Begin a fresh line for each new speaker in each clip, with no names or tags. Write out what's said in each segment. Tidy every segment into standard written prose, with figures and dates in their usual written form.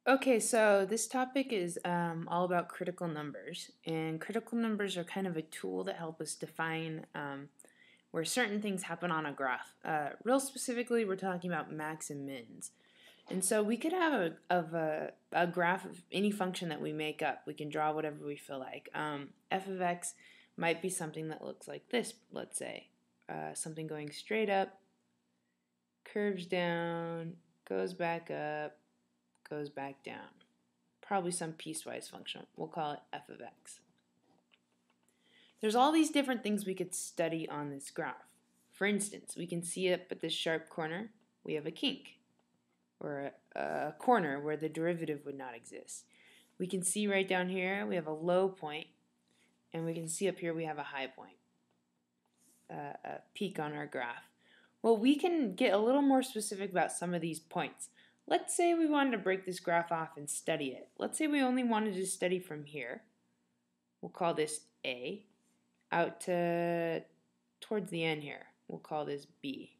Okay, so this topic is all about critical numbers, and critical numbers are kind of a tool that help us define where certain things happen on a graph. Real specifically, we're talking about max and mins. And so we could have a graph of any function that we make up. We can draw whatever we feel like. F of x might be something that looks like this, let's say. Something going straight up, curves down, goes back up, goes back down. Probably some piecewise function. We'll call it f of x. There's all these different things we could study on this graph. For instance, we can see up at this sharp corner, we have a kink, or a corner where the derivative would not exist. We can see right down here, we have a low point, and we can see up here we have a high point, a peak on our graph. Well, we can get a little more specific about some of these points. Let's say we wanted to break this graph off and study it. Let's say we only wanted to study from here. We'll call this A. Out to towards the end here, we'll call this B.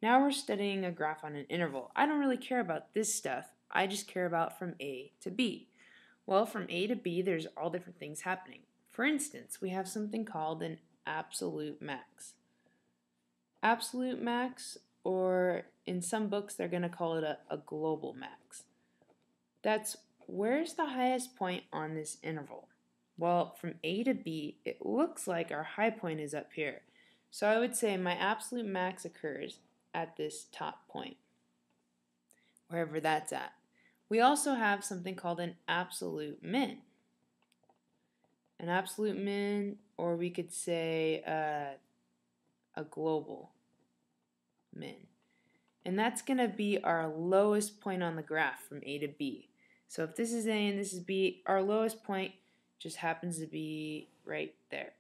Now we're studying a graph on an interval. I don't really care about this stuff. I just care about from A to B. Well, from A to B, there's all different things happening. For instance, we have something called an absolute max. Absolute max, or in some books they're going to call it a global max. That's where's the highest point on this interval? Well, from A to B, it looks like our high point is up here. So I would say my absolute max occurs at this top point, wherever that's at. We also have something called an absolute min. An absolute min, or we could say a global min. And that's going to be our lowest point on the graph from A to B. So if this is A and this is B, our lowest point just happens to be right there.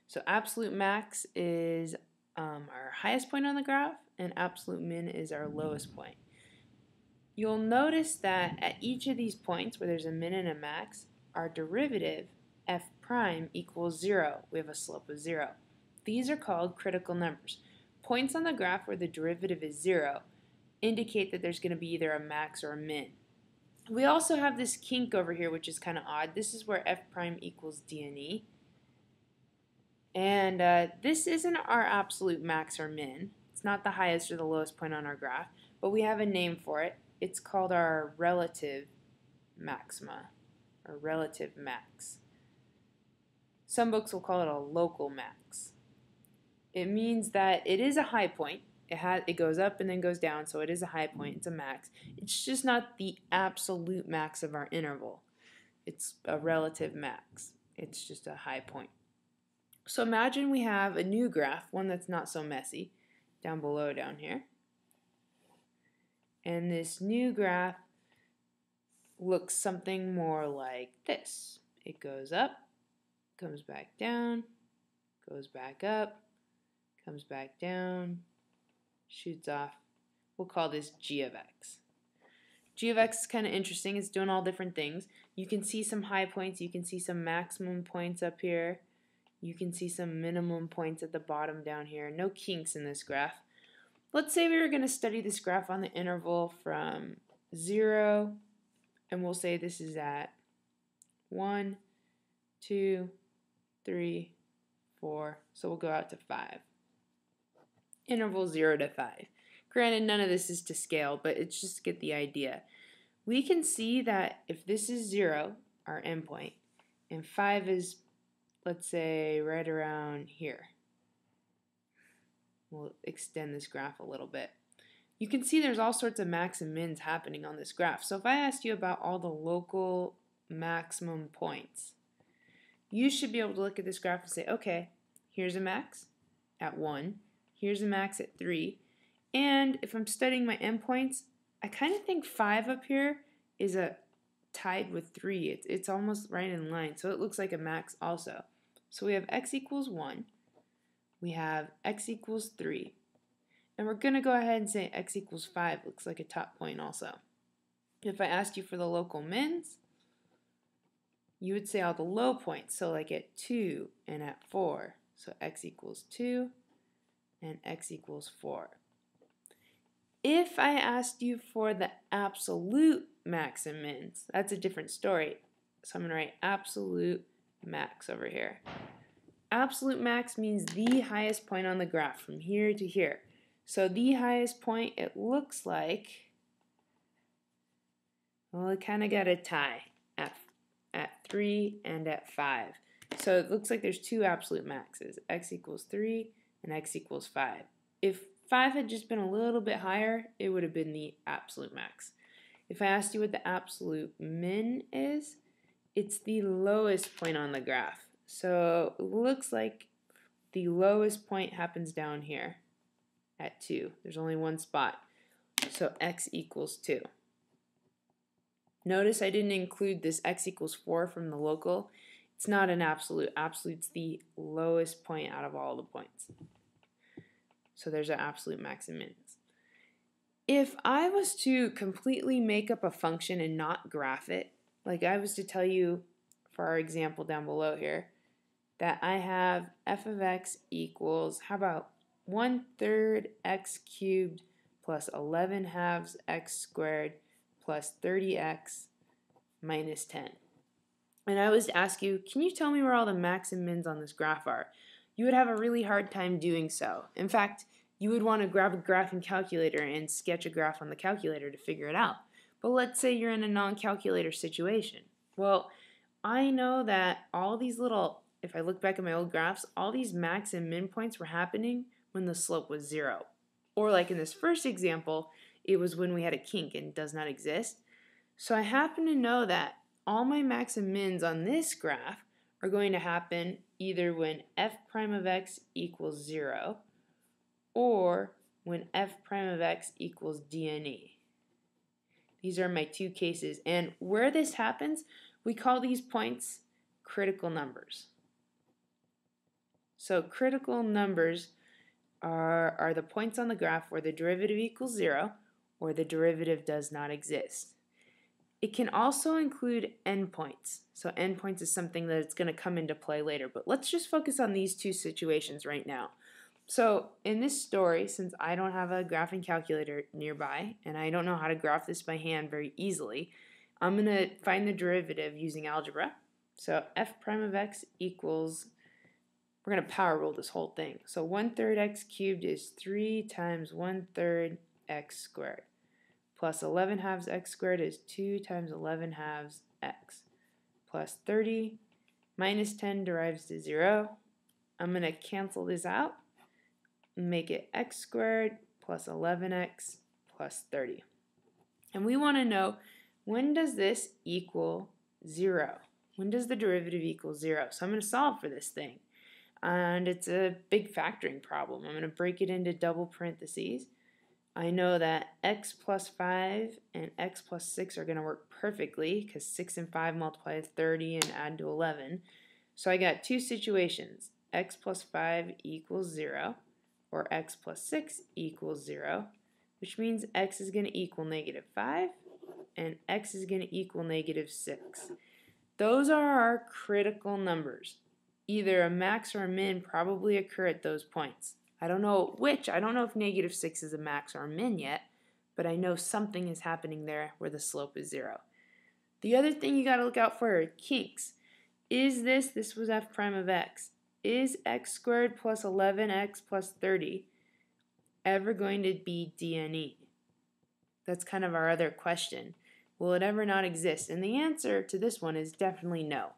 So absolute max is our highest point on the graph, and absolute min is our lowest point. You'll notice that at each of these points where there's a min and a max, our derivative f prime equals 0. We have a slope of 0. These are called critical numbers. Points on the graph where the derivative is 0 indicate that there's going to be either a max or a min. We also have this kink over here, which is kind of odd. This is where f prime equals d and e. And this isn't our absolute max or min. It's not the highest or the lowest point on our graph, but we have a name for it. It's called our relative maxima, or relative max. Some books will call it a local max. It means that it is a high point. It goes up and then goes down, so it is a high point. It's a max. It's just not the absolute max of our interval. It's a relative max. It's just a high point. So imagine we have a new graph, one that's not so messy, down below down here. And this new graph looks something more like this. It goes up, comes back down, goes back up, comes back down, shoots off. We'll call this g of x. G of x is kind of interesting. It's doing all different things. You can see some high points. You can see some maximum points up here. You can see some minimum points at the bottom down here. No kinks in this graph. Let's say we were going to study this graph on the interval from 0, and we'll say this is at 1, 2, 3, 4. So we'll go out to 5. Interval 0 to 5. Granted, none of this is to scale, but it's just to get the idea. We can see that if this is 0, our endpoint, and 5 is, let's say, right around here. We'll extend this graph a little bit. You can see there's all sorts of max and mins happening on this graph. So if I asked you about all the local maximum points, you should be able to look at this graph and say, okay, here's a max at 1, here's a max at 3, and if I'm studying my endpoints, I kind of think 5 up here is tied with 3. It's almost right in line, so it looks like a max also. So we have x equals 1, we have x equals 3, and we're going to go ahead and say x equals 5 looks like a top point also. If I asked you for the local mins, you would say all the low points, so like at 2 and at 4. So x equals 2 and x equals 4. If I asked you for the absolute max and mins, that's a different story. So I'm going to write absolute max over here. Absolute max means the highest point on the graph from here to here. So the highest point, it looks like, well, it kind of got a tie at 3 and at 5. So it looks like there's two absolute maxes, x equals 3 and x equals 5. If 5 had just been a little bit higher, it would have been the absolute max. If I asked you what the absolute min is, it's the lowest point on the graph. So it looks like the lowest point happens down here at 2. There's only one spot. So x equals 2. Notice I didn't include this x equals 4 from the local. It's not an absolute. Absolute's the lowest point out of all the points. So there's our absolute max and mins. If I was to completely make up a function and not graph it, like I was to tell you for our example down below here, that I have f of x equals, how about 1/3 x cubed plus 11 halves x squared plus 30x minus 10. And I was to ask you, can you tell me where all the max and mins on this graph are? You would have a really hard time doing so. In fact, you would want to grab a graphing calculator and sketch a graph on the calculator to figure it out. But let's say you're in a non-calculator situation. Well, I know that all these little, if I look back at my old graphs, all these max and min points were happening when the slope was 0. Or like in this first example, it was when we had a kink and it does not exist. So I happen to know that all my max and mins on this graph are going to happen either when f prime of x equals 0 or when f prime of x equals dne. These are my two cases. And where this happens, we call these points critical numbers. So critical numbers are the points on the graph where the derivative equals 0 or the derivative does not exist. It can also include endpoints. So endpoints is something that's going to come into play later, but let's just focus on these two situations right now. So in this story, since I don't have a graphing calculator nearby and I don't know how to graph this by hand very easily, I'm going to find the derivative using algebra. So f prime of x equals, we're going to power rule this whole thing. So 1/3 x cubed is 3 times 1/3 x squared. Plus 11 halves x squared is 2 times 11 halves x. Plus 30 minus 10 derives to 0. I'm going to cancel this out and make it x squared plus 11x plus 30. And we want to know, when does this equal 0? When does the derivative equal 0? So I'm going to solve for this thing. And it's a big factoring problem. I'm going to break it into double parentheses. I know that x plus 5 and x plus 6 are going to work perfectly because 6 and 5 multiply to 30 and add to 11. So I got two situations, x plus 5 equals 0 or x plus 6 equals 0, which means x is going to equal -5 and x is going to equal -6. Those are our critical numbers. Either a max or a min probably occur at those points. I don't know which. I don't know if -6 is a max or a min yet, but I know something is happening there where the slope is 0. The other thing you got to look out for are kinks. Is this was f prime of x, is x squared plus 11x plus 30 ever going to be dne? That's kind of our other question. Will it ever not exist? And the answer to this one is definitely no.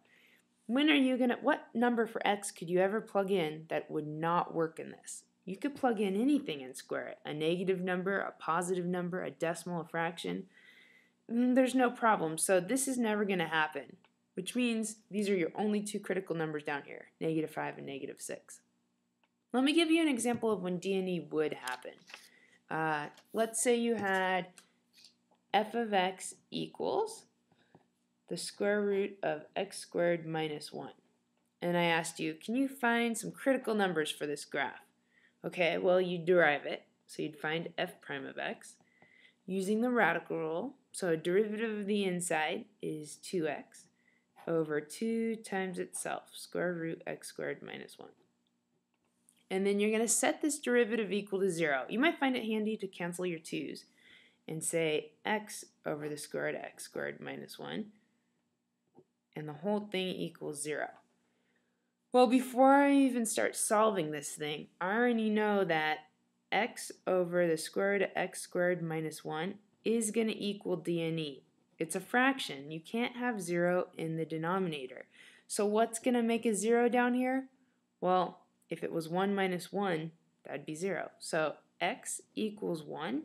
What number for x could you ever plug in that would not work in this? You could plug in anything and square it. A negative number, a positive number, a decimal, a fraction. There's no problem. So this is never going to happen, which means these are your only two critical numbers down here, -5 and -6. Let me give you an example of when dne would happen. Let's say you had f of x equals the square root of x squared minus 1. And I asked you, can you find some critical numbers for this graph? Okay, well, you derive it. So you'd find f prime of x using the radical rule. So a derivative of the inside is 2x over 2 times itself, square root x squared minus 1. And then you're going to set this derivative equal to 0. You might find it handy to cancel your 2's and say x over the square root of x squared minus 1, and the whole thing equals 0. Well, before I even start solving this thing, I already know that x over the square root of x squared minus 1 is going to equal d and e. It's a fraction. You can't have 0 in the denominator. So what's going to make a 0 down here? Well, if it was 1 minus 1, that'd be 0. So x equals 1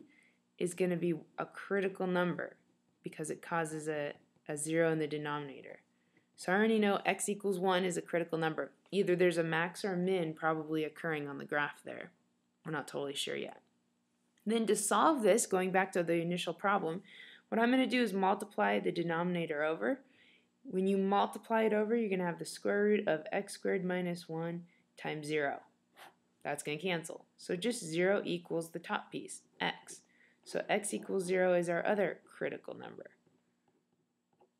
is going to be a critical number because it causes a 0 in the denominator. So I already know x equals 1 is a critical number. Either there's a max or a min probably occurring on the graph there. We're not totally sure yet. Then to solve this, going back to the initial problem, what I'm going to do is multiply the denominator over. When you multiply it over, you're going to have the square root of x squared minus 1 times 0. That's going to cancel. So just 0 equals the top piece, x. So x equals 0 is our other critical number.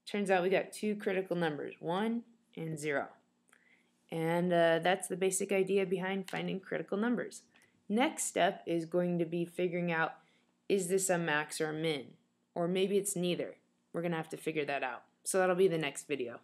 Turns out we got two critical numbers, 1 and 0. And that's the basic idea behind finding critical numbers. Next step is going to be figuring out, is this a max or a min? Or maybe it's neither. We're going to have to figure that out. So that'll be the next video.